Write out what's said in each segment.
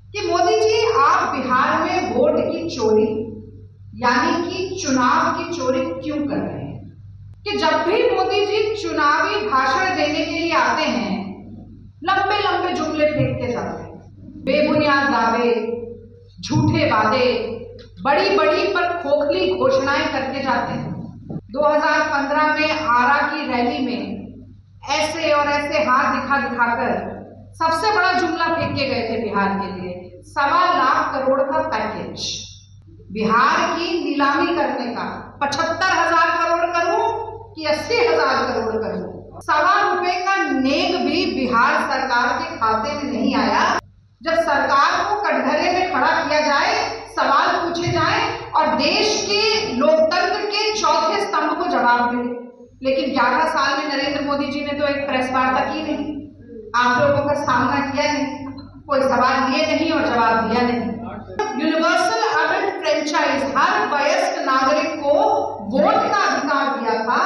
कि मोदी जी आप बिहार में वोट की चोरी यानी कि चुनाव की चोरी क्यों कर रहे हैं? कि जब भी मोदी जी चुनावी भाषण देने के लिए आते हैं, लंबे लंबे जुमले फेंक के जाते हैं, बेबुनियाद दावे, झूठे वादे, बड़ी बड़ी पर खोखली घोषणाएं करके जाते हैं। 2015 में आरा की रैली में ऐसे और ऐसे हाथ दिखा दिखाकर सबसे बड़ा जुमला फेंक के गए थे बिहार के लिए, 1.25 लाख करोड़ का पैकेज बिहार की नीलामी करने का। 75,000 करोड़ करूं कि 80,000 करोड़ करूं, ₹1.25 का नेक भी बिहार सरकार के खाते में नहीं आया। जब सरकार को कटघरे में खड़ा किया जाए, सवाल पूछे जाए और देश के लोकतंत्र के चौथे स्तंभ को जवाब मिले, लेकिन 11 साल में नरेंद्र मोदी जी ने तो एक प्रेस वार्ता की नहीं, आप लोगों का सामना किया नहीं, कोई सवाल लिए नहीं और जवाब दिया नहीं। यूनिवर्सल अडल्ट फ्रेंचाइज, हर वयस्क नागरिक को वोट का अधिकार दिया था,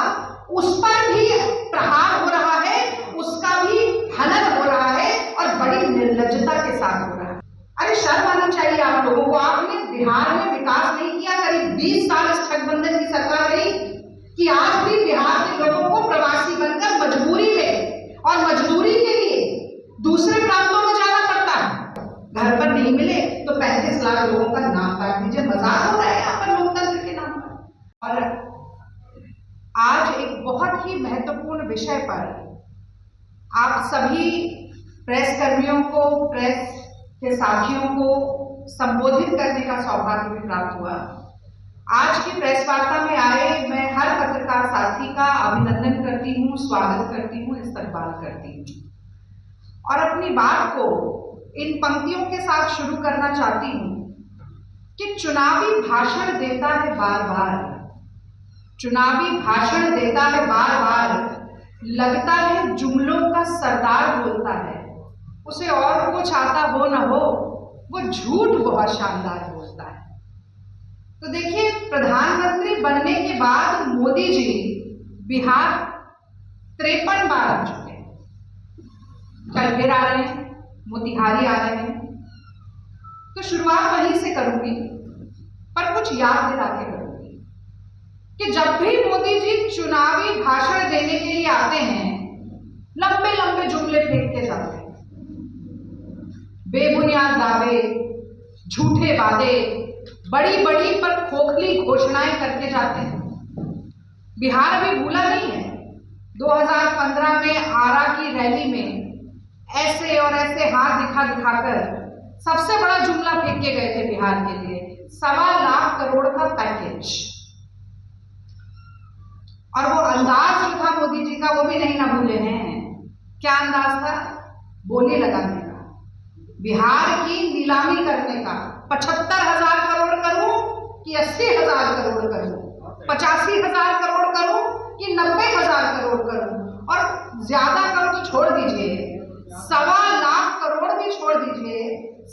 उस पर भी प्रहार हो रहा है, उसका भी हनन हो रहा है और बड़ी निर्लज्जता के साथ हो रहा है। अरे शर्म आनी चाहिए आप लोगों को। आपने बिहार में विकास नहीं किया। करीब 20 साल इस गठबंधन की सरकार रही कि आज भी बिहार के लोगों को प्रवासी बनकर मजबूरी में और मजदूरी के लिए दूसरे प्रांतों में जाना पड़ता है। घर पर नहीं मिले तो 35 लाख लोगों का नाम काट दीजिए। मजाक हो रहा है यहाँ पर लोकतंत्र के नाम पर। और आज एक बहुत ही महत्वपूर्ण विषय पर आप सभी प्रेस कर्मियों को, प्रेस के साथियों को संबोधित करने का सौभाग्य भी प्राप्त हुआ। आज की प्रेस वार्ता में आए मैं हर पत्रकार साथी का अभिनंदन करती हूँ, स्वागत करती हूँ, इस्तकबाल करती हूँ और अपनी बात को इन पंक्तियों के साथ शुरू करना चाहती हूँ कि चुनावी भाषण देता है बार बार, चुनावी भाषण देता है बार बार, लगता है जुमलों का सरदार बोलता है, उसे और कुछ आता हो न हो, वो झूठ बहुत शानदार बोलता है। तो देखिए, प्रधानमंत्री बनने के बाद मोदी जी बिहार 53 बार आ चुके हैं, कल फिर आ रहे हैं, मोतिहारी आ रहे हैं। तो शुरुआत वहीं से करूंगी, पर कुछ याद दिला के करूंगी कि जब भी मोदी जी चुनावी भाषण देने के लिए आते हैं, लंबे लंबे जुमले फेंक के जाते हैं, बेबुनियाद दावे, झूठे वादे, बड़ी बड़ी पर खोखली घोषणाएं करके जाते हैं। बिहार अभी भूला नहीं है। 2015 में आरा की रैली में ऐसे और ऐसे हाथ दिखा दिखाकर सबसे बड़ा जुमला फेंक के गए थे बिहार के लिए, 1.25 लाख करोड़ का पैकेज। और वो अंदाज जो था मोदी जी का, वो भी नहीं ना भूले हैं। क्या अंदाज था? बोली लगाने का, बिहार की नीलामी करने का। 75,000 करोड़ करूं कि 80,000 करोड़ करूं, 85,000 करोड़ करूं कि 90,000 करोड़ करूं, और ज्यादा करो तो छोड़ दीजिए, 1.25 लाख करोड़ भी छोड़ दीजिए,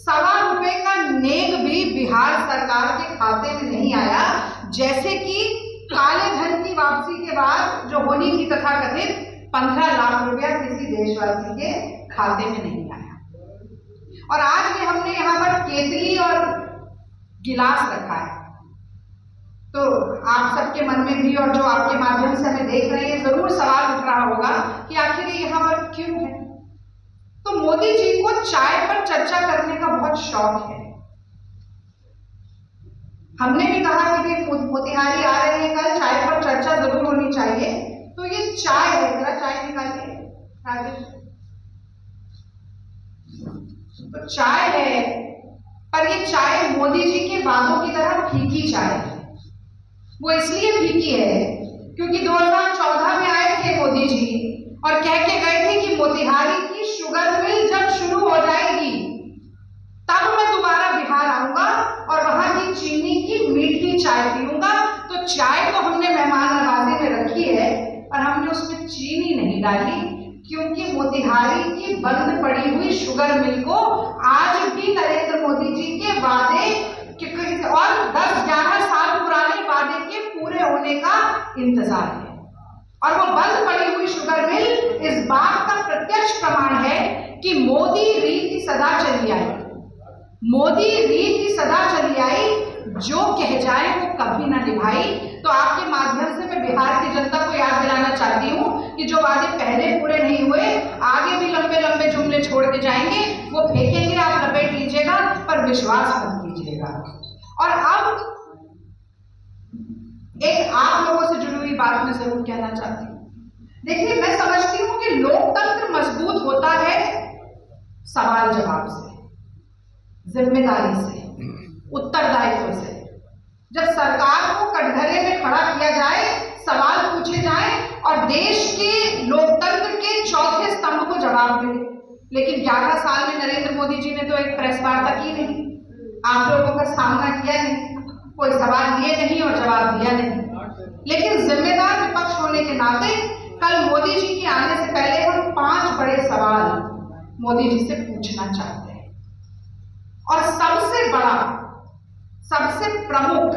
₹1.25 का नेक भी बिहार सरकार के खाते में नहीं आया। जैसे कि काले धन की वापसी के बाद जो होनी थी तथाकथित 15 लाख रुपया किसी देशवासी के खाते में नहीं आया। और आज भी हमने यहाँ पर केतली और गिलास रखा है, तो आप सबके मन में भी और जो आपके माध्यम से हमें देख रहे हैं, जरूर सवाल उठ रहा होगा कि आखिर ये यहाँ पर क्यों है। तो मोदी जी को चाय पर चर्चा करने का बहुत शौक है। हमने भी कहा कि मोतिहारी आ रहे हैं कल, चाय पर चर्चा जरूर होनी चाहिए। तो ये चाय है, जरा चाय निकालिए राजेश। तो चाय है, पर ये चाय मोदी जी के वादों की तरह फीकी चाय है। वो इसलिए फीकी है क्योंकि 2014 में आए थे मोदी जी और कह के गए थे कि मोतिहारी की शुगर मिल जब शुरू हो जाएगी तब मैं दोबारा बिहार आऊंगा और वहां की चीनी की मीठी चाय पीऊंगा। तो चाय तो हमने मेहमान नवाजी में रखी है, पर हमने उसमें चीनी नहीं डाली, क्योंकि मोतिहारी की बंद पड़ी हुई शुगर मिल को आज भी नरेंद्र मोदी जी के वादे और 10-11 साल पुराने वादे के पूरे होने का इंतजार है। और वो बंद पड़ी हुई शुगर मिल इस बात का प्रत्यक्ष प्रमाण है कि मोदी रीति सदा चली आई। मोदी रीत की सदा चली आई, जो कह जाए वो कभी ना निभाई। तो आपके माध्यम से मैं बिहार की जनता को याद दिलाना चाहती हूँ कि जो वादे पहले पूरे नहीं हुए, आगे भी लंबे लंबे जुमले छोड़ के जाएंगे, वो फेंकेंगे, आप लपेट लीजिएगा, पर विश्वास मत कीजिएगा। और अब एक आप लोगों से जुड़ी हुई बात मैं जरूर कहना चाहती हूँ। देखिए, मैं समझती हूँ कि लोकतंत्र मजबूत होता है सवाल जवाब से, जिम्मेदारी से, उत्तरदायित्व से। जब सरकार को कटघरे में खड़ा किया जाए, सवाल पूछे जाएं और देश के लोकतंत्र के चौथे स्तंभ को जवाब मिले। लेकिन 11 साल में नरेंद्र मोदी जी ने तो एक प्रेस वार्ता की नहीं, आप लोगों का सामना किया नहीं, कोई सवाल लिए नहीं और जवाब दिया नहीं। लेकिन जिम्मेदार विपक्ष होने के नाते कल मोदी जी के आने से पहले हम 5 बड़े सवाल मोदी जी से पूछना चाहते हैं। और सबसे बड़ा, सबसे प्रमुख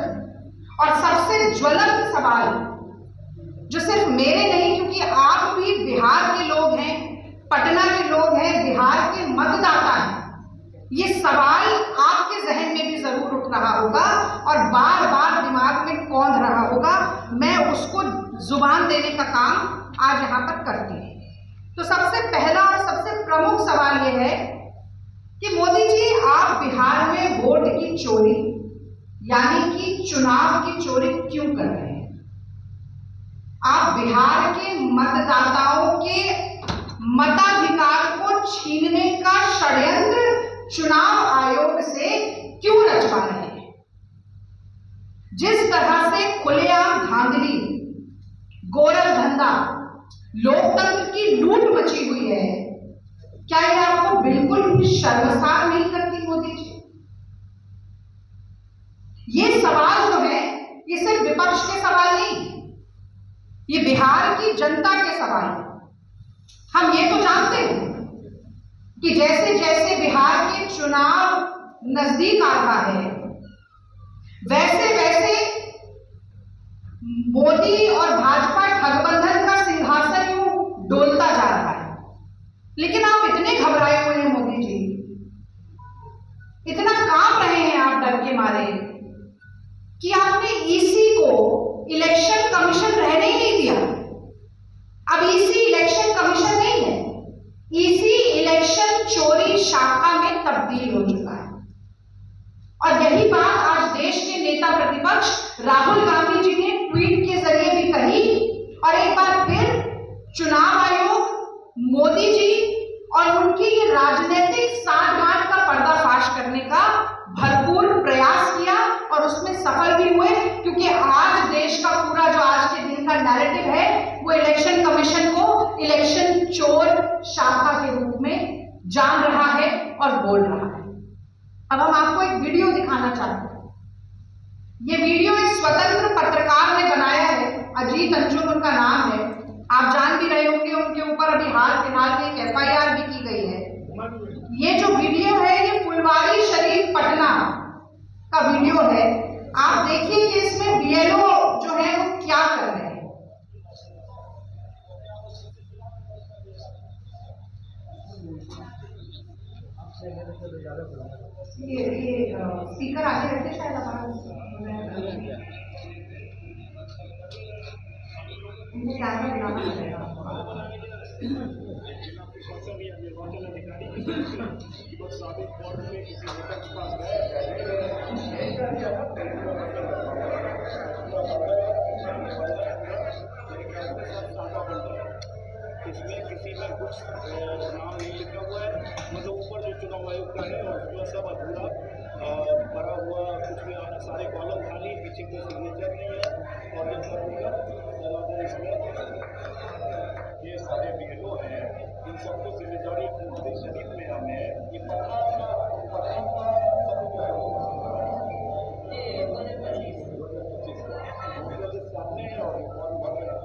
और सबसे ज्वलंत सवाल, जो सिर्फ मेरे नहीं, क्योंकि आप भी बिहार के लोग हैं, पटना के लोग हैं, बिहार के मतदाता हैं, ये सवाल आपके जहन में भी जरूर उठ रहा होगा और बार बार दिमाग में कौंध रहा होगा। मैं उसको जुबान देने का काम आज यहाँ पर करती हूँ। तो सबसे पहला और सबसे प्रमुख सवाल यह है कि मोदी जी, आप बिहार में वोट की चोरी यानी कि चुनाव की चोरी क्यों कर रहे हैं? आप बिहार के मतदाताओं के मताधिकार को छीनने का षड्यंत्र चुनाव आयोग से क्यों रचवा रहे हैं? जिस तरह से खुलेआम धांधली, गोरख धंधा, लोकतंत्र की लूट मची हुई है, क्या ये आपको बिल्कुल भी शर्मसार नहीं करती मोदी जी? ये सवाल जो है, ये सिर्फ विपक्ष के सवाल नहीं, ये बिहार की जनता के सवाल है। हम ये तो जानते हैं कि जैसे जैसे बिहार के चुनाव नजदीक आ रहा है, वैसे वैसे मोदी और भाजपा ठगबंधन का सिंहासन यूं डोलता जा रहा है। लेकिन आप इतने घबराए हुए हैं मोदी जी, इतना कांप रहे हैं आप डर के मारे, कि आपने ईसी को इलेक्शन कमीशन रहने ही नहीं दिया। अब ईसी इलेक्शन कमीशन नहीं है, ईसी इलेक्शन चोरी शाखा में तब्दील हो चुका है। और यही बात आज देश के नेता प्रतिपक्ष राहुल गांधी जी ने ट्वीट के जरिए भी कही। और एक बार फिर चुनाव आयोग, मोदी जी और उनकी ये राजनीतिक साठगांठ का पर्दाफाश करने का भरपूर प्रयास किया और उसमें सफल भी हुए, क्योंकि आज देश का पूरा जो आज के दिन का नैरेटिव है, वो इलेक्शन कमीशन को इलेक्शन चोर शाखा के रूप में जान रहा है और बोल रहा है। अब हम आपको एक वीडियो दिखाना चाहते हैं। ये वीडियो एक स्वतंत्र पत्रकार ने बनाया है, अजीत अंजुम उनका नाम है। आप जान भी रहे होंगे, उनके ऊपर अभी हाल फिलहाल में एक FIR भी की गई है। ये जो वीडियो है, ये फुलवारी शरीफ पटना का वीडियो है। आप देखिए कि इसमें BLO जो है वो क्या कर रहे हैं। ये स्पीकर आगे रखते शायद इसमें किसी में कुछ नाम नहीं लिखा हुआ है, मतलब ऊपर जो चुनाव आयोग का है और उसमें सब अधूरा भरा हुआ, कुछ भी सारे कॉलम खाली, पीछे कोई सिग्नेचर नहीं है। और जब तक होगा इसमें ये सारे BLO हैं, इन सबको जिम्मेदारी फुलवारी शरीफ में हमें ये सामने है और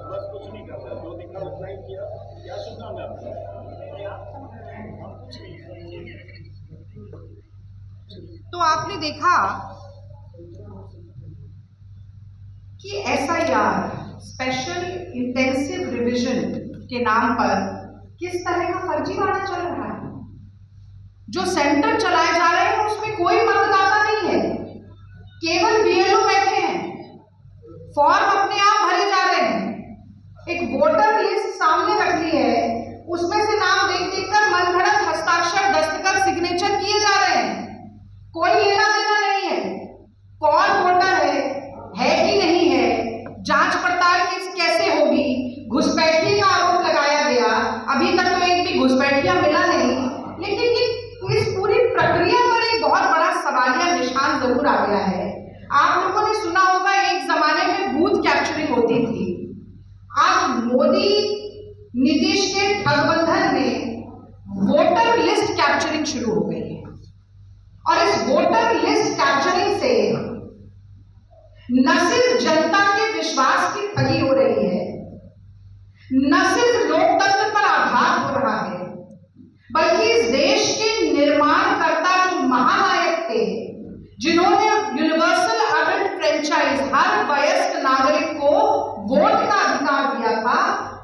बस कुछ नहीं करता, जो दिखा उतना ही किया। क्या सुनना मैं आपको? तो आपने देखा कि SIR, स्पेशल इंटेंसिव रिवीजन के नाम पर किस तरह का फर्जीवाड़ा चल रहा है। जो सेंटर चलाए जा रहे हैं उसमें कोई न सिर्फ जनता के विश्वास की ठगी हो रही है, न सिर्फ लोकतंत्र पर आघात हो रहा है, बल्कि इस देश के निर्माणकर्ता जो महानायक थे, जिन्होंने यूनिवर्सल अडल्ट फ्रेंचाइज हर वयस्क नागरिक को वोट का अधिकार दिया था,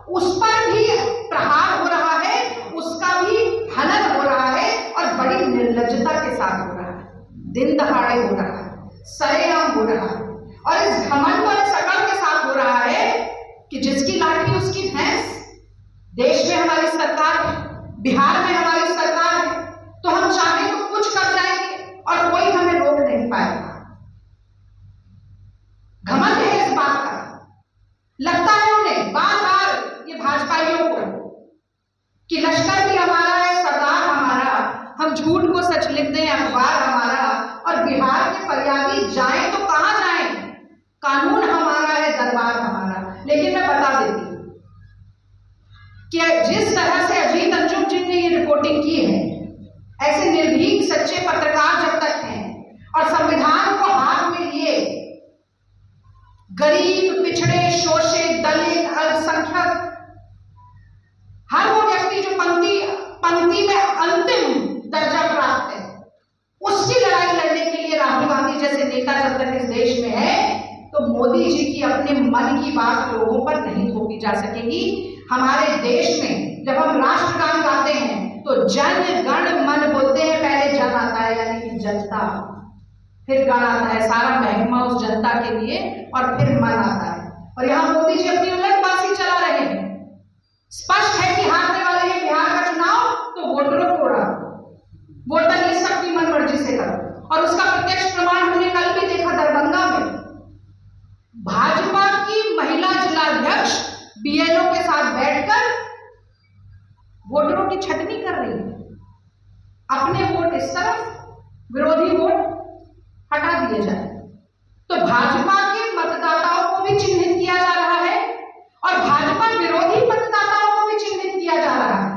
उस पर भी प्रहार हो रहा है, उसका भी हनन हो रहा है और बड़ी निर्लज्जता के साथ हो रहा है, दिन दहाड़े हो रहा है, सरेआम हो रहा है और इस घमंड और सकल के साथ हो रहा है कि जिसकी लाठी उसकी भैंस। देश में हमारी सरकार है, बिहार में हमारी सरकार है, तो हम चाहे तो कुछ कर जाएंगे और कोई हमें रोक नहीं पाएगा। घमंड है इस बात का। लगता है उन्हें बार बार ये भाजपाइयों को कि लश्कर भी हमारा है, सरदार हमारा, हम झूठ को सच लिख दें, अखबार हमारा, और बिहार के फरियादी जाएं तो कहां जाएं, कानून हमारा है, दरबार हमारा। लेकिन मैं बता देती हूं कि जिस तरह से अजीत अंजुम जी ने ये रिपोर्टिंग की है, ऐसे निर्भीक सच्चे पत्रकार जब तक हैं और संविधान को हाथ में लिए गरीब, पिछड़े, शोषित, दलित, अल्पसंख्यक, हर वो व्यक्ति जो पंक्ति में अंतिम दर्जा प्राप्त है, उसकी लड़ाई लड़ने के लिए राहुल गांधी जैसे नेता जब तक इस देश में है, तो मोदी जी की अपने मन की बात लोगों पर नहीं थोपी जा सकेगी। हमारे देश में जब हम राष्ट्रगान गाते हैं तो जन गण मन बोलते हैं, पहले जन आता है यानी कि जनता, फिर गण आता है, सारा महकमा उस जनता के लिए, और फिर मन आता है। और यहां मोदी जी अपनी उलटबाजी चला रहे हैं। स्पष्ट है कि हारने वाले हैं बिहार का चुनाव, तो वोटरों को उड़ा, वोटर लिस्ट अपनी मन मर्जी से करो, और उसका प्रत्यक्ष प्रमाण हमने कल भी देखा दरभंगा में। भाजपा की महिला जिलाध्यक्ष बीएलओ के साथ बैठकर वोटरों की छटनी कर रही है। अपने वोट इस तरफ, विरोधी वोट हटा दिए जाए। तो भाजपा के मतदाताओं को भी चिन्हित किया जा रहा है और भाजपा विरोधी मतदाताओं को भी चिन्हित किया जा रहा है,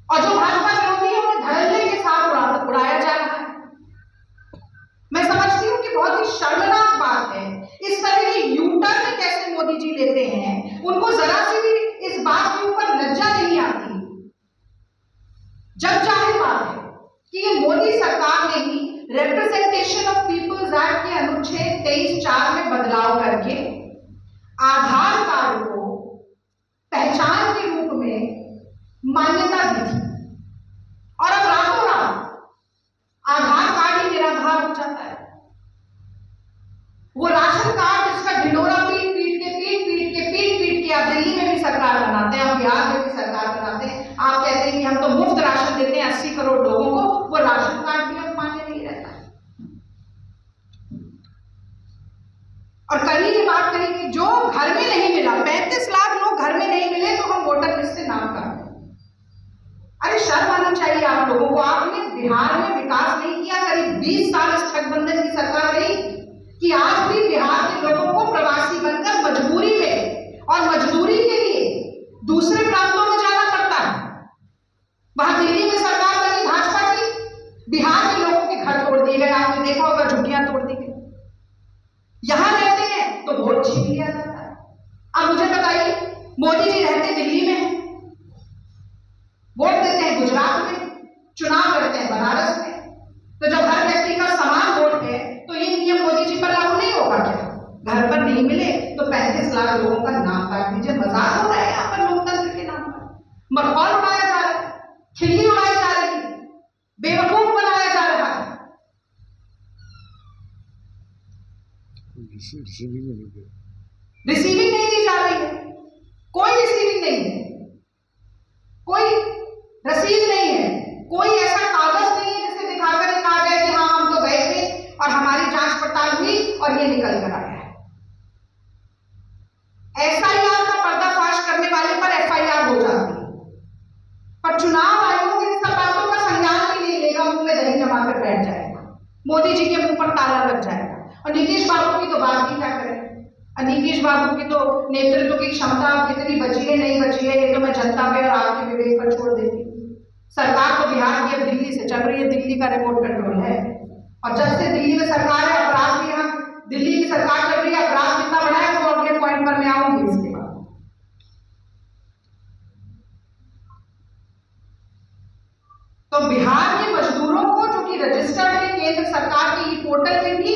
और जो भाजपा विरोधी है उन्हें धड़ल्ले के साथ उड़ाया जा रहा है। मैं समझती हूं कि बहुत ही शर्मनाक बात है। इस तरह के यूटर्न कैसे मोदी जी लेते हैं, उनको जरा सी भी इस बात के ऊपर लज्जा नहीं आती। जब जाहिर बात है कि ये मोदी सरकार ने ही रिप्रेजेंटेशन ऑफ पीपल्स एक्ट के अनुच्छेद 23(4) में बदलाव करके आधार कार्ड को पहचान के रूप में मान्यता दी थी, और अब रातों रात आधार कार्ड ही निराधार हो जाता है। वो राशन कार्ड जिसका ढिंडोरा पीट पीट के आप दिल्ली में भी सरकार बनाते हैं, आप बिहार में भी सरकार बनाते हैं, आप कहते हैं कि हम तो मुफ्त राशन देते हैं 80 करोड़ लोगों को, वो राशन कार्ड भी अब मान्य नहीं रहता। और कहीं ये बात कही कि जो घर में नहीं मिला, 35 लाख लोग घर में नहीं मिले तो हम वोटर लिस्ट से नाम काट दें। अरे शर्म आनी चाहिए आप लोगों को। आपने बिहार में विकास नहीं किया, करीब 20 साल इस ठगबंधन की सरकार रही कि आज भी बिहार के लोगों को प्रवासी बनकर मजबूरी में और मजदूरी के लिए दूसरे प्रांतों में जाना पड़ता है। वहां दिल्ली में सरकार बनी भाजपा की, बिहार के लोगों के घर तोड़ दिए गए, आपने देखा होगा झुग्गियां तोड़ दी गई। यहां रहते हैं तो वोट छीन लिया जाता है। अब मुझे बताइए, मोदी जी रहते दिल्ली में, वोट देते हैं गुजरात में, चुनाव करते हैं बनारस में, तो जब हर व्यक्ति का समान वोट है तो ये नियम मोदी जी पर लागू नहीं होगा क्या? घर पर नहीं मिले तो 35 लाख लोगों का नाम काट दीजिए। मजाक हो रहा है यहाँ पर लोकतंत्र के नाम पर, मखौल उड़ाया जा रहा है, खिल्ली उड़ाई जा रही है, बेवकूफ बनाया जा रहा है। रिसीविंग नहीं दी जा रही है, कोई रिसीविंग नहीं है, कोई रसीद नहीं है, कोई ऐसा कागज नहीं है जिसे दिखाकर कहा जाए कि हाँ हम तो गए थे और हमारी जांच पड़ताल हुई और ये निकल कर आया है। एफआईआर का पर्दाफाश करने वाले पर एफआईआर हो जाती है, पर चुनाव आयोग इन सब बातों का संज्ञान भी नहीं लेगा, मुंह में दही जमा कर बैठ जाएगा, मोदी जी के मुंह पर ताला लग जाएगा। और नीतीश बाबू की तो बात ही क्या करें। नीतीश बाबू की तो नेतृत्व की क्षमता कितनी बची है नहीं बची है, ये तो मैं जनता पे और आपके विवेक पर छोड़ देती हूँ। सरकार तो बिहार की अब दिल्ली से चल रही है, दिल्ली का रिमोट कंट्रोल है, और जब से दिल्ली में सरकार है अपराध भी यहाँ दिल्ली की सरकार चल रही है, अपराध कितना बढ़ा है, वो अगले पॉइंट पर मैं आऊंगी इसके बाद। तो बिहार के मजदूरों को जो कि रजिस्टर्ड है केंद्र सरकार की पोर्टल में भी,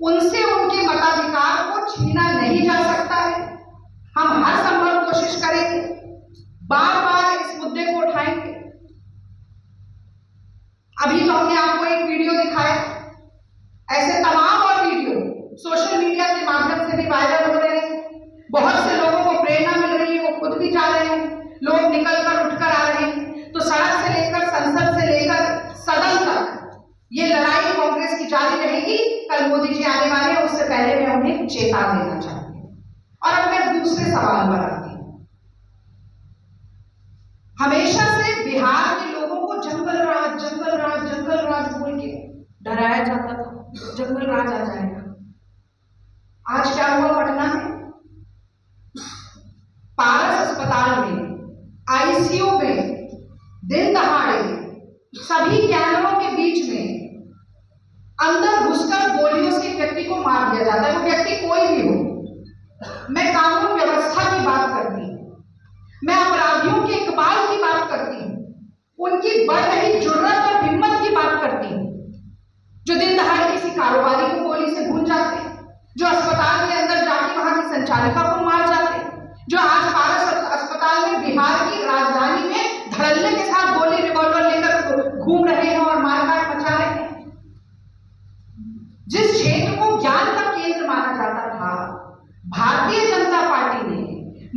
उनसे उनके मताधिकार को छीना नहीं जा सकता है। हम हर संभव कोशिश करेंगे, बार बार इस मुद्दे को उठाएंगे। अभी तो हमने आपको एक वीडियो दिखाया, ऐसे तमाम और वीडियो सोशल मीडिया के माध्यम से भी वायरल हो रहे हैं। बहुत से लोगों को प्रेरणा मिल रही है, वो खुद भी जा रहे हैं, लोग निकलकर उठकर आ रहे हैं। तो सड़क से लेकर, संसद से लेकर सदन तक ये लड़ाई कांग्रेस की जारी रहेगी। कल मोदी जी आने वाले हैं, उससे पहले मैं उन्हें चेतावनी देना चाहती हूँ। और अब मैं दूसरे सवाल पर आती हूँ। हमेशा से बिहार के लोगों को जंगल राज, जंगल राज, जंगल राज बोल के डराया जाता था, जंगल राज आ जाएगा। आज क्या हुआ पटना में? पारस अस्पताल में, आईसीयू में दिन दहाड़े सभी कैमरों के बीच में अंदर घुसकर गोलियों से व्यक्ति को मार दिया जाता है। वो व्यक्ति कोई भी हो। मैं कानून व्यवस्था की बात करती हूँ, मैं अपराधियों के इकबाल की बात करती हूँ, उनकी बढ़ रही जुर्रत और हिम्मत की बात करती हूँ, जो दिन दहाड़े किसी कारोबारी को गोली से भून जाते हैं, जो अस्पताल के अंदर जाके वहां की संचालिका को मार जाते हैं, जो आज पारस अस्पताल में बिहार की राजधानी में धड़ल्ले के साथ गोली रिवॉल्वर लेकर घूम रहे हैं और मारकाट मचा रहे हैं। जिस क्षेत्र को ज्ञान का केंद्र माना जाता था, भारतीय जनता पार्टी ने,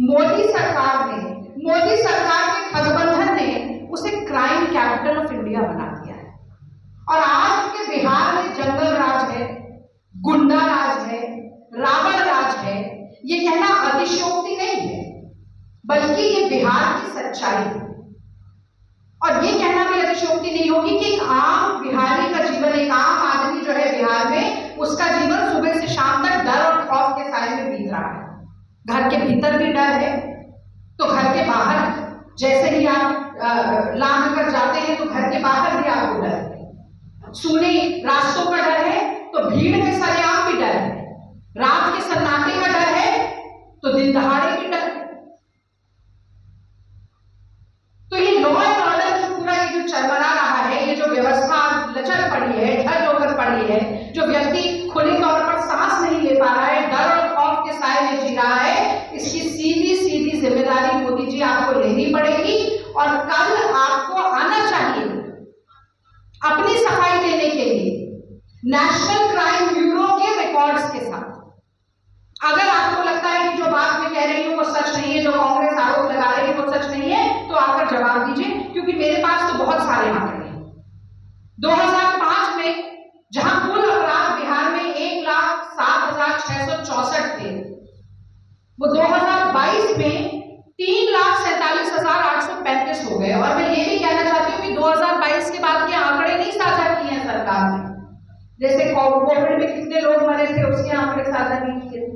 मोदी सरकार के गठबंधन ने उसे क्राइम कैपिटल ऑफ इंडिया बना दिया है। और आज के बिहार में जंगल राज है, गुंडा राज है, रावण राज है। ये कहना अतिशयोक्ति नहीं है, बल्कि ये बिहार की सच्चाई है। और ये कहना भी अतिशयोक्ति नहीं होगी कि एक आम बिहारी का जीवन, एक आम आदमी जो है बिहार में, उसका जीवन सुबह से शाम तक डर और खौफ के साए में बीत रहा है। घर के भीतर भी डर है, तो घर के बाहर जैसे ही आप लांघ कर जाते हैं तो घर के बाहर भी आपको डर है। सूने रास्तों का डर है तो भीड़ में सरेआम भी डर है, रात के सन्नाटे का डर है तो दिन दहाड़े भी डर है। तो ये लॉ एंड ऑर्डर जो पूरा ये जो चरमरा रहा है, ये जो व्यवस्था लचर पड़ी है, ढल होकर पड़ी है, जो व्यक्ति खुले तौर पर सांस नहीं ले पा रहा है, डर और खौफ के साए में जी रहा है, इसकी सीधी सीधी जिम्मेदारी मोदी जी आपको लेनी पड़ेगी। और कल आपको आना चाहिए अपनी सफाई देने के लिए नेशनल क्राइम ब्यूरो के रिकॉर्ड्स के साथ। अगर आपको लगता है कि जो बात मैं कह रही हूं वो सच नहीं है, जो कांग्रेस आरोप लगा रही है वो सच नहीं है, तो आकर जवाब दीजिए, क्योंकि मेरे पास तो बहुत सारे आंकड़े हैं। 2005 में जहां कुल अपराध बिहार में 1,07,664 थे, वो 2022 में 3,47,835 हो गए। और मैं ये भी कहना चाहती हूँ कि 2022 के बाद के आंकड़े नहीं साझा किए हैं सरकार ने। जैसे कोविड में कितने लोग मरे थे उसके आंकड़े साझा नहीं किए थे।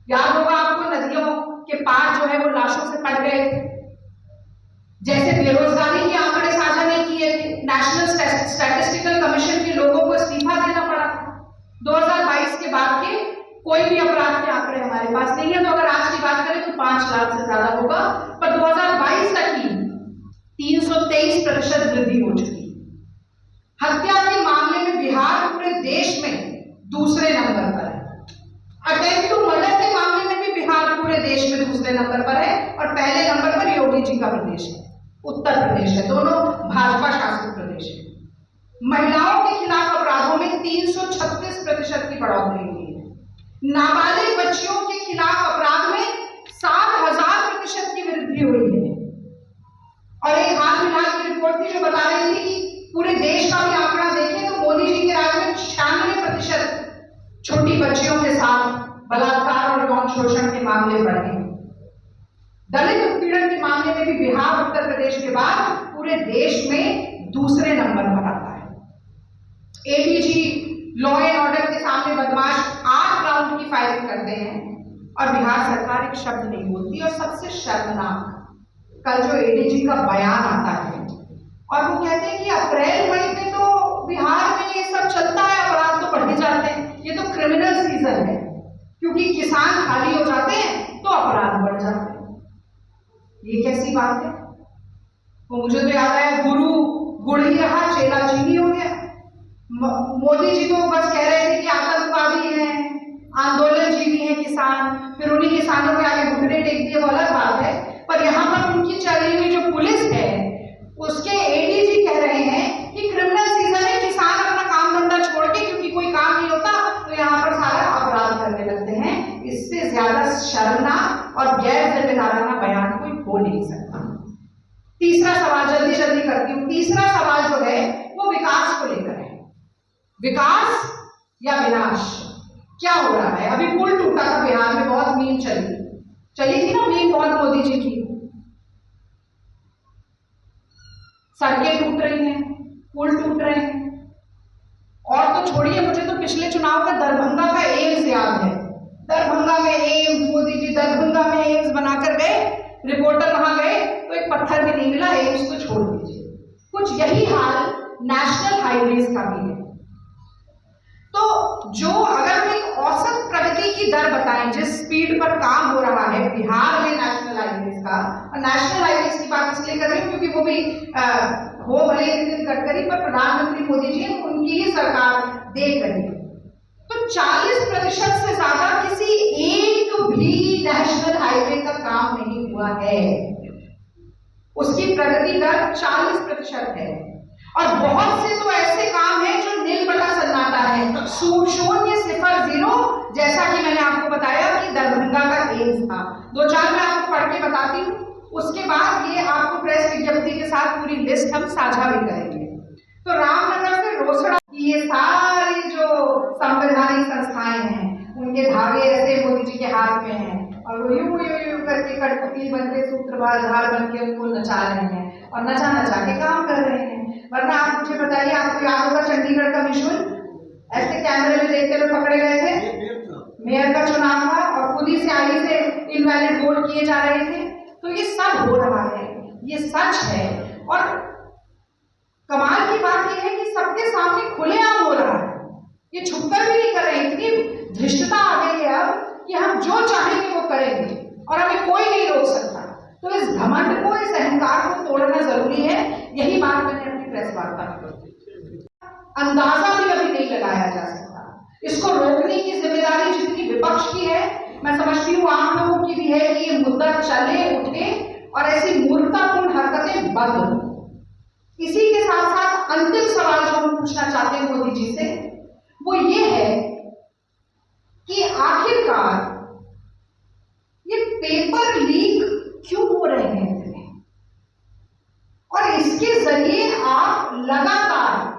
याद होगा आपको, नदियों के पार जो है वो लाशों से पट गए थे। जैसे बेरोजगारी के आंकड़े साझा नहीं किए थे, नेशनल स्टैटिस्टिकल कमीशन के लोगों को इस्तीफा देना पड़ा था। 2022 के बाद के कोई भी अपराध के आंकड़े हमारे पास नहीं है। तो अगर आज की बात करें तो 5 लाख से ज्यादा होगा, पर 2022 तक ही 323% वृद्धि हो चुकी है। हत्या के मामले में बिहार पूरे देश में दूसरे नंबर पर है। अटेम्प्ट टू मर्डर के मामले में भी बिहार पूरे देश में दूसरे नंबर पर है, और पहले नंबर पर योगी जी का प्रदेश है, उत्तर प्रदेश है, दोनों भाजपा शासित प्रदेश है। महिलाओं के खिलाफ अपराधों में 336% की बढ़ोतरी हुई है। नाबालिग बच्चियों के खिलाफ अपराध में 7,000% की वृद्धि हुई है। और एक हाल फिलहाल की रिपोर्ट थी जो बता रही थी कि पूरे देश का भी आंकड़ा देखें तो मोदी जी के राज में 96% छोटी बच्चियों के साथ बलात्कार और यौन शोषण के मामले बढ़े। दलित उत्पीड़न के मामले में भी बिहार उत्तर प्रदेश के बाद पूरे देश में दूसरे नंबर पर आता है। एडीजी लॉ एंड ऑर्डर के सामने बदमाश 8 राउंड की फायरिंग करते हैं और बिहार सरकार एक शब्द नहीं बोलती। और सबसे शर्मनाक, कल जो एडीजी का बयान आता है और वो कहते हैं कि अप्रैल मई में तो बिहार में ये सब चलता है, अपराध तो बढ़ ही जाते हैं, ये तो क्रिमिनल क्योंकि किसान खाली हो जाते हैं तो अपराध बढ़ जाते हैं। ये कैसी बात है? तो मुझे तो याद है, गुरु गुड़ ही रहा, चेला चीनी हो गया। मोदी जी तो बस कह रहे थे कि आतंकवादी हैं, आंदोलनजीवी हैं किसान, फिर उन्हीं किसानों के आगे घुटने टेक दिए, वो अलग बात है। पर यहाँ पर उनकी चली हुई जो पुलिस है, उसके एडीजी कह रहे हैं कि क्रिमिनल सीजन है, किसान अपना काम धंधा छोड़ के, क्योंकि कोई काम नहीं होता, तो यहाँ पर सारा अपराध करने लगते हैं। इससे ज्यादा शर्मनाक और गैर जिम्मेदाराना बयान कोई हो नहीं सकता। तीसरा सवाल जल्दी जल्दी करती हूँ। तीसरा सवाल जो है वो विकास को लेकर है। विकास या विनाश, क्या हो रहा है? अभी पुल टूटा था बिहार में, बहुत मीम चली थी ना, मीम बहुत मोदी जी की। सड़कें टूट रही हैं, पुल टूट रहे हैं, और तो छोड़िए, मुझे तो पिछले चुनाव का दरभंगा का एम्स याद है। दरभंगा में एम्स, मोदी जी दरभंगा में एम्स बनाकर गए, रिपोर्टर वहां गए तो एक पत्थर भी नहीं मिला, एम्स तो छोड़ दीजिए। कुछ यही हाल नेशनल हाईवेज का भी है। तो जो अगर हम एक औसत प्रगति की दर बताएं, जिस स्पीड पर काम हो रहा है बिहार में नेशनल हाईवेज का, और नेशनल हाईवेज की बात इसलिए कर रही हूँ क्योंकि वो भी हो भले नितिन गडकरी, पर प्रधानमंत्री मोदी जी उनकी ही सरकार देख रही है। तो 40% से ज्यादा किसी एक भी नेशनल हाईवे का काम नहीं हुआ है। उसकी प्रगति दर 40% है, और बहुत से तो ऐसे काम हैं जो नील बटा सन्नाटा है, शून्य, सिफर, जीरो। जैसा कि मैंने आपको बताया कि दरभंगा का एम्स था। 2-4 मैं आपको पढ़ के बताती हूँ, उसके बाद ये आपको प्रेस विज्ञप्ति के साथ पूरी लिस्ट हम साझा भी करेंगे। तो रामनगर से रोसड़ा की ये सारी जो संवैधानिक संस्थाएं हैं, उनके धागे ऐसे मोदी जी के हाथ में हैं, और वो यूं करके कठपुतली बन के, सूत्रधार बन के उनको नचा रहे हैं, और नचा के काम कर रहे हैं। वरना आप मुझे बताइए, आपको याद होगा चंडीगढ़ का विजुअल, ऐसे कैमरे में देखते हुए पकड़े गए थे, मेयर का चुनाव था और खुद ही स्याही से इनवैलिड वोट किए जा रहे थे। तो ये सब हो रहा है, ये सच है, और कमाल की बात यह है कि सबके सामने खुलेआम हो रहा है, ये छुपकर भी नहीं कर रहे। इतनी धृष्टता आ गई है अब कि हम जो चाहेंगे वो करेंगे और हमें कोई नहीं रोक सकता। तो इस घमंड को, इस अहंकार को तोड़ना जरूरी है। यही बात मैंने अपनी प्रेस वार्ता में की। अंदाजा भी अभी नहीं लगाया जा सकता। इसको रोकने की जिम्मेदारी जितनी विपक्ष की है, मैं समझती हूँ आप लोगों की भी है कि ये मुद्दा चले उठे और ऐसी मूर्खतापूर्ण हरकतें बंद हो। इसी के साथ साथ अंतिम सवाल जो हम पूछना चाहते हैं मोदी जी से, वो ये है कि आखिरकार ये पेपर लीक क्यों हो रहे हैं इतने, और इसके जरिए आप लगातार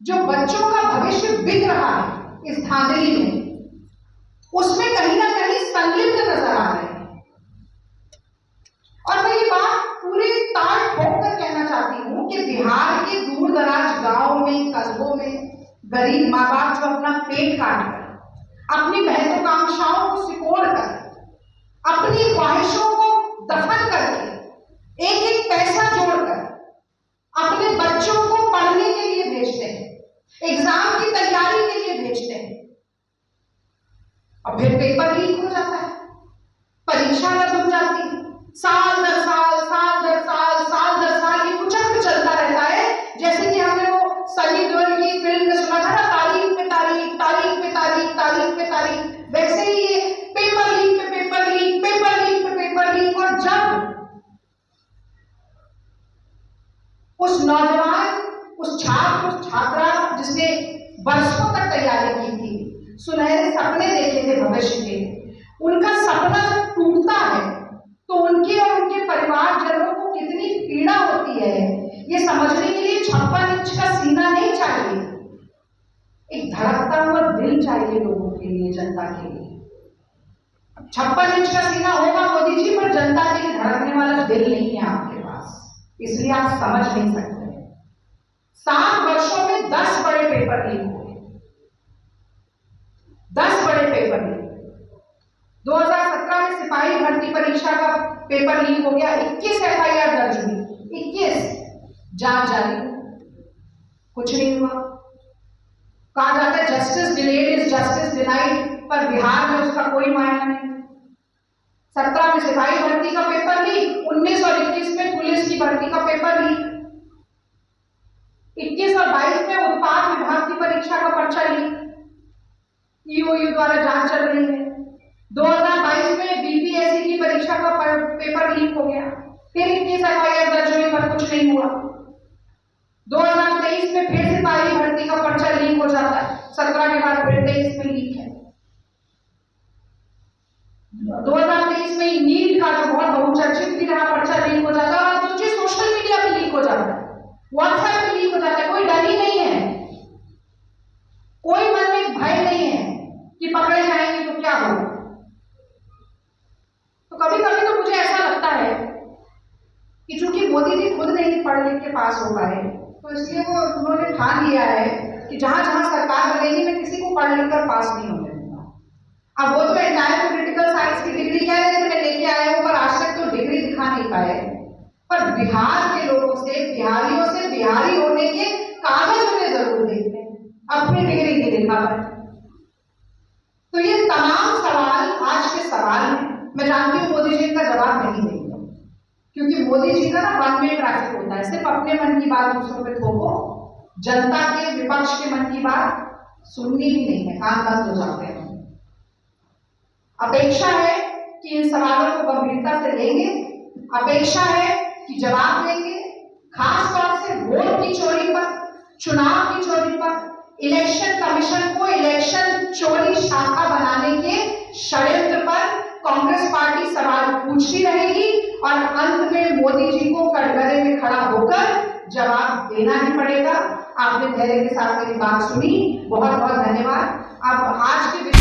जो बच्चों का भविष्य बिक रहा है इस धांधली में, उसमें कहीं ना कहीं संलिप्त नजर आ रहे हैं। और मैं ये बात पूरे ताल ठोक कर कहना चाहती हूं कि बिहार के दूर दराज गांवों में, कस्बों में गरीब माँ बाप जो अपना पेट काट कर, अपनी महत्वाकांक्षाओं को सिकोड़ कर, अपनी ख्वाहिशों को दफन करके, एक एक पैसा जोड़कर अपने बच्चों को पढ़ने के लिए भेजते हैं, एग्जाम की तैयारी के लिए भेजते हैं, और फिर पेपर लीक हो जाता है, परीक्षा रद्द हो जाती है, साल दर साल, साल दर साल, साल दर साल ये कुछ चलता रहता है। जैसे कि हमने वो सनी देओल की फिल्म में सुना था ना, तारीख पे तारीख, तारीख पे तारीख, तारीख पे तारीख, वैसे ही ये पेपर लीक पे पेपर लीक, पेपर लीक पे पेपर लीक। और जब उस नौजवान, उस छात्र, उस छात्रा जिसने वर्षों तक तैयारी की थी, सुनहरे सपने देखे थे भविष्य के, उनका सपना जब टूटता है तो उनके और उनके परिवारजनों को कितनी पीड़ा होती है, ये समझने के लिए 56 इंच का सीना नहीं चाहिए, एक धड़कता हुआ दिल चाहिए लोगों के लिए, जनता के लिए। 56 इंच का सीना होगा मोदी जी, पर जनता के लिए धड़कने वाला दिल नहीं है आपके पास, इसलिए आप समझ नहीं सकते। 7 वर्षों में 10 बड़े पेपर लीक हुए, 10 बड़े पेपर लीक। 2017 में सिपाही भर्ती परीक्षा का पेपर लीक हो गया, 21 FIR दर्ज हुई, 21 जांच जारी, कुछ नहीं हुआ। कहा जाता है justice delayed is justice denied, पर बिहार में उसका कोई मायना नहीं। 17 में सिपाही भर्ती का पेपर लीक, 19 और 21 में पुलिस की भर्ती का पेपर लीक, 21 और 22 में उत्पाद विभाग की परीक्षा का पर्चा लीक, ईओयू द्वारा जांच चल रही है। 2022 में बीपीएससी की परीक्षा का पेपर लीक हो गया, फिर 21 एफआईआर दर्ज हुई पर कुछ नहीं हुआ। 2023 में फिर सिपाही भर्ती का पर्चा लीक हो जाता है, 17 के बाद फिर 23 में लीक है। 2023 में नीट का जो बहुत बहुचर्चित भी रहा पर्चा लीक हो जाता है, और सोचिए सोशल मीडिया पे लीक हो जाता है, व्हाट्सएप पे लीक हो जाता है। कोई डर ही नहीं है, कोई मन में भय नहीं है कि पकड़े जाएंगे तो क्या होगा। तो कभी कभी तो मुझे ऐसा लगता है कि चूंकि मोदी जी खुद नहीं पढ़ लिख के पास हो पाए, तो इसलिए उन्होंने ठान लिया है कि जहां जहां सरकार बनेगी मैं किसी को पढ़ लिख कर पास नहीं होने दूंगा। अब वो तो एंटायर पॉलिटिकल साइंस की डिग्री कह रहे थे मैं लेके आया हूं, पर आज तक तो डिग्री दिखा नहीं पाए। पर बिहार के लोगों से, बिहारियों से बिहारी होने के कागज उन्हें जरूर देखते हैं, अपनी डिग्री नहीं दिखा पाए। तो ये तमाम सवाल आज के सवाल हैं। मैं जानती हूं मोदी जी का जवाब नहीं देंगे, क्योंकि मोदी जी का ना वन वे ट्रैफिक होता है, सिर्फ अपने मन की बात दूसरों पे थोपो, जनता के विपक्ष के मन की बात सुननी ही नहीं है, कान बंद हो जाते हैं। अपेक्षा है कि इन सवालों को गंभीरता से लेंगे, अपेक्षा है कि जवाब देंगे, खास तौर से वोट की चोरी पर, चुनाव की चोरी पर, इलेक्शन कमीशन को इलेक्शन चोरी शाखा बनाने के षड्यंत्र पर कांग्रेस पार्टी सवाल पूछती रहेगी, और अंत में मोदी जी को कटघरे में खड़ा होकर जवाब देना ही पड़ेगा। आपने धैर्य के साथ मेरी बात सुनी, बहुत बहुत धन्यवाद। अब आज के